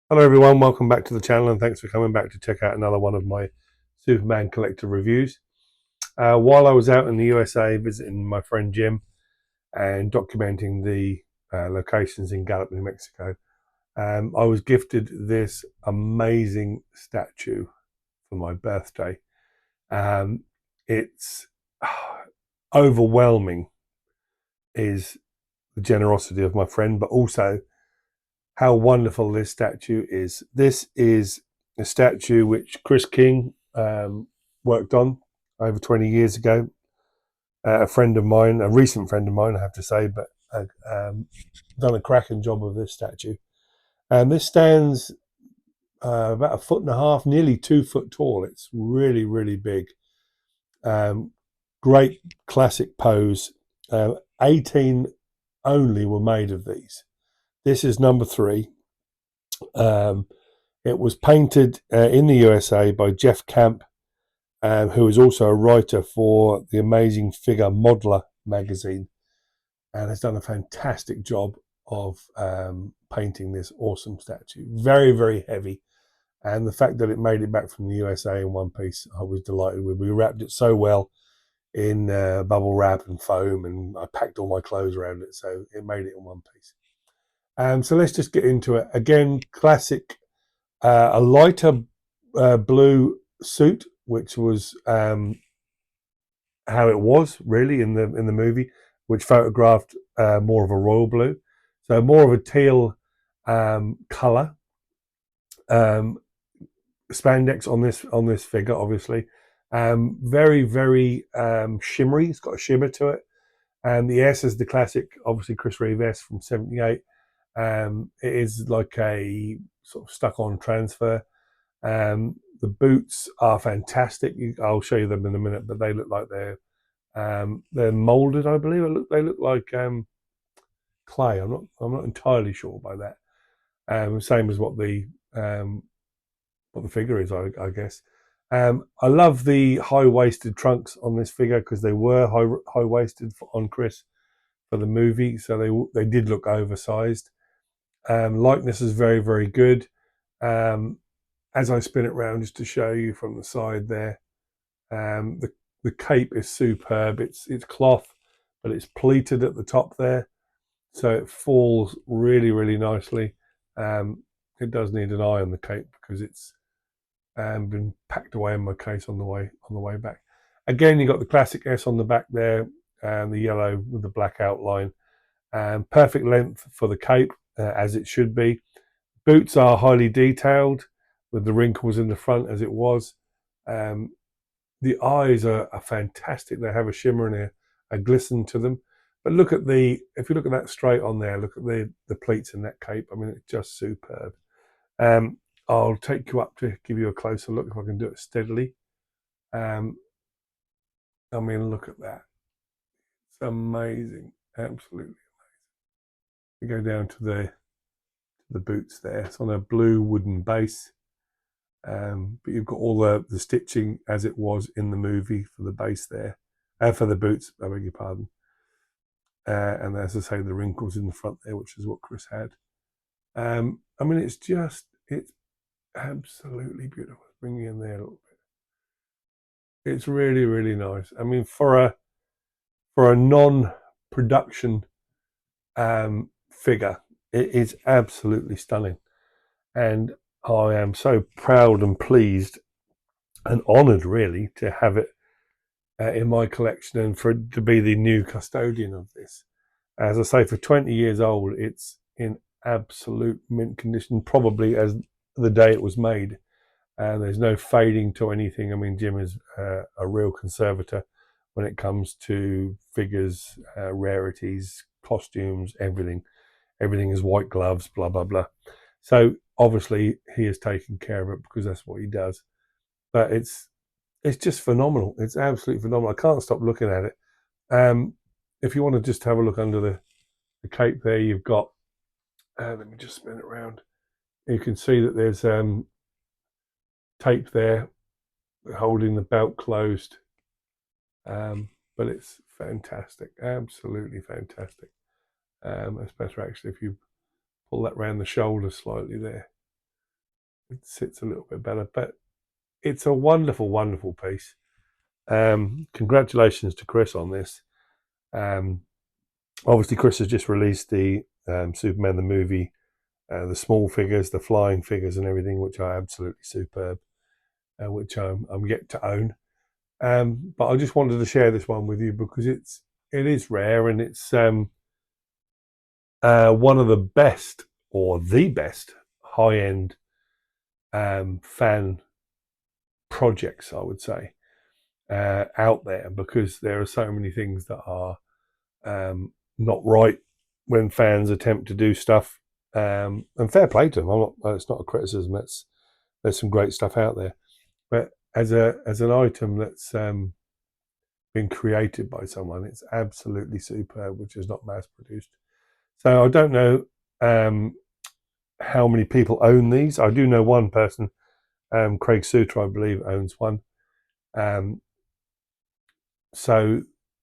Hello everyone, welcome back to the channel and thanks for coming back to check out another one of my Superman collector reviews. While I was out in the USA visiting my friend Jim and documenting the locations in Gallup, New Mexico, I was gifted this amazing statue for my birthday. Um, it's overwhelming is the generosity of my friend, but also how wonderful this statue is. This is a statue which Chris King worked on over 20 years ago. A friend of mine, a recent friend of mine, I have to say, but done a cracking job of this statue. And this stands about a foot and a half, nearly 2 foot tall. It's really, really big. Um, Great classic pose. 18 only were made of these. This is number three. Um, It was painted in the USA by Jeff Camp, who is also a writer for the Amazing Figure Modeler magazine, and has done a fantastic job of painting this awesome statue. Very, very heavy. And the fact that it made it back from the USA in one piece, I was delighted with. We wrapped it so well in bubble wrap and foam, and I packed all my clothes around it, so it made it in one piece. So let's just get into it. Again, classic a lighter blue suit, which was how it was really in the movie, which photographed more of a royal blue, so more of a teal color. Um, Spandex on this figure, obviously, very very shimmery. It's got a shimmer to it, and the S is the classic, obviously Chris Reeve S from '78. It is like a sort of stuck-on transfer. The boots are fantastic. I'll show you them in a minute, but they look like they're molded, I believe. They look like clay. I'm not entirely sure by that. Same as what the figure is, I guess. I love the high waisted trunks on this figure because they were high waisted on Chris for the movie, so they did look oversized. Likeness is very very good. Um, as I spin it round just to show you from the side there, the cape is superb. It's cloth, but it's pleated at the top there, so it falls really really nicely. It does need an eye on the cape because it's been packed away in my case on the way back. Again, you got the classic S on the back there, and the yellow with the black outline. Perfect length for the cape, as it should be. Boots are highly detailed with the wrinkles in the front as it was. Um, the eyes are fantastic. They have a shimmer and a glisten to them. But if you look at that straight on there, look at the pleats in that cape. I mean, it's just superb. Um, I'll take you up to give you a closer look if I can do it steadily. Um, I mean, look at that. It's amazing. Absolutely. We go down to the boots there. It's on a blue wooden base. But you've got all the stitching as it was in the movie for the base there, for the boots, I beg your pardon. And as I say, the wrinkles in the front there, which is what Chris had. I mean, it's absolutely beautiful. Bring you in there a little bit. It's really, really nice. I mean, for a non-production figure, it is absolutely stunning, and I am so proud and pleased and honoured, really, to have it in my collection and for it to be the new custodian of this. As I say, for 20 years old, it's in absolute mint condition, probably as the day it was made. And there's no fading to anything. I mean, Jim is a real conservator when it comes to figures, rarities, costumes, everything. Everything is white gloves, blah, blah, blah. So obviously he has taken care of it because that's what he does. But it's just phenomenal. It's absolutely phenomenal. I can't stop looking at it. Um, if you want to just have a look under the cape there, you've got, let me just spin it around. You can see that there's tape there holding the belt closed. But it's fantastic, absolutely fantastic. It's better actually if you pull that round the shoulder slightly there. it sits a little bit better. But it's a wonderful, wonderful piece. Congratulations to Chris on this. Obviously, Chris has just released the Superman the movie, the small figures, the flying figures, and everything, which are absolutely superb, which I'm yet to own. But I just wanted to share this one with you because it is rare, and it's one of the best, or the best, high-end fan projects, I would say, out there, because there are so many things that are not right when fans attempt to do stuff. And fair play to them. It's not a criticism. There's some great stuff out there, but as an item that's been created by someone, it's absolutely superb, which is not mass produced. So I don't know how many people own these. I do know one person, Craig Suter, I believe, owns one. So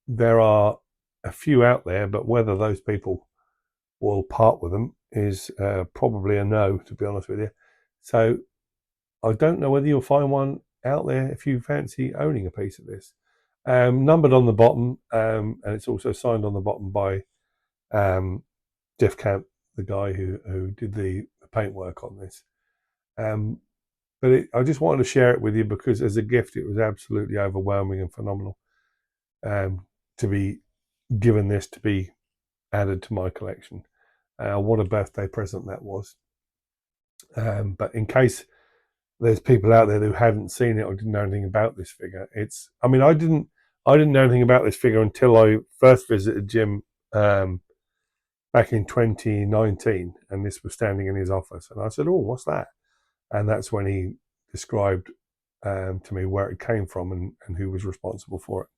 there are a few out there, but whether those people will part with them is probably a no, to be honest with you. So I don't know whether you'll find one out there if you fancy owning a piece of this. Numbered on the bottom, and it's also signed on the bottom by Jeff Camp, the guy who did the paintwork on this. But I just wanted to share it with you because as a gift, it was absolutely overwhelming and phenomenal to be given this to be added to my collection. What a birthday present that was. But in case there's people out there who hadn't seen it or didn't know anything about this figure, I didn't know anything about this figure until I first visited Jim back in 2019, and this was standing in his office, and I said, "Oh, what's that?" And that's when he described to me where it came from and who was responsible for it.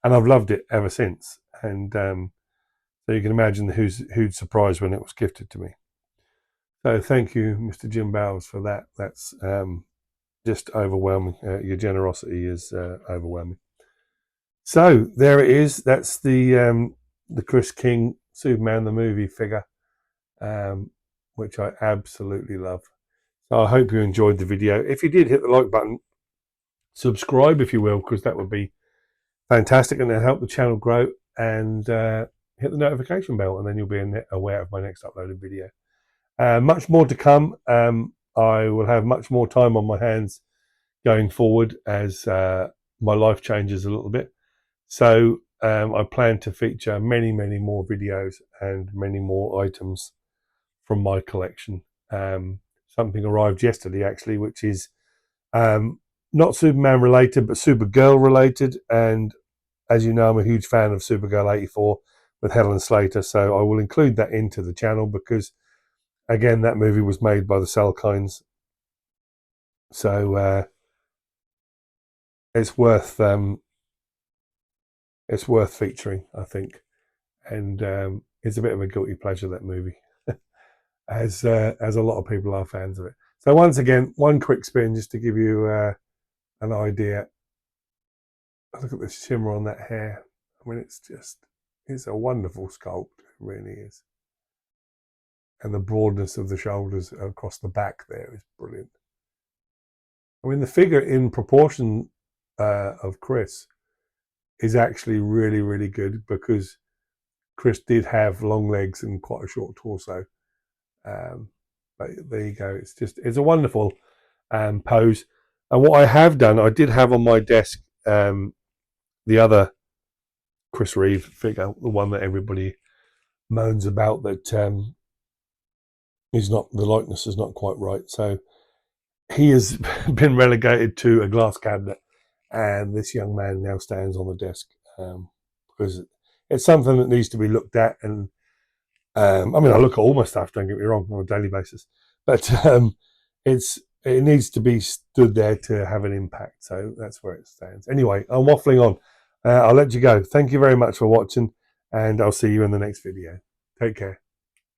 And I've loved it ever since. And so you can imagine who'd surprised when it was gifted to me. So thank you, Mr. Jim Bowles, for that. That's just overwhelming. Your generosity is overwhelming. So there it is. That's the Chris King Superman the movie figure, which I absolutely love. So I hope you enjoyed the video. If you did, hit the like button, subscribe if you will, because that would be fantastic, and it'll help the channel grow. And hit the notification bell, and then you'll be aware of my next uploaded video. Much more to come. I will have much more time on my hands going forward as my life changes a little bit. So I plan to feature many, many more videos and many more items from my collection. Something arrived yesterday, actually, which is not Superman related, but Supergirl related. And as you know, I'm a huge fan of Supergirl 84 with Helen Slater. So I will include that into the channel because, again, that movie was made by the Salkinds. So it's worth featuring, I think. And it's a bit of a guilty pleasure, that movie, as a lot of people are fans of it. So once again, one quick spin just to give you an idea. Look at the shimmer on that hair. I mean, it's a wonderful sculpt. It really is. And the broadness of the shoulders across the back there is brilliant. I mean, the figure in proportion of Chris is actually really, really good, because Chris did have long legs and quite a short torso. But there you go. It's a wonderful pose. And what I have done, I did have on my desk the other Chris Reeve figure, the one that everybody moans about, that the likeness is not quite right. So he has been relegated to a glass cabinet, and this young man now stands on the desk because it's something that needs to be looked at. And I mean, I look at all my stuff, don't get me wrong, on a daily basis, but it needs to be stood there to have an impact. So that's where it stands. Anyway, I'm waffling on. I'll let you go. Thank you very much for watching, and I'll see you in the next video. Take care.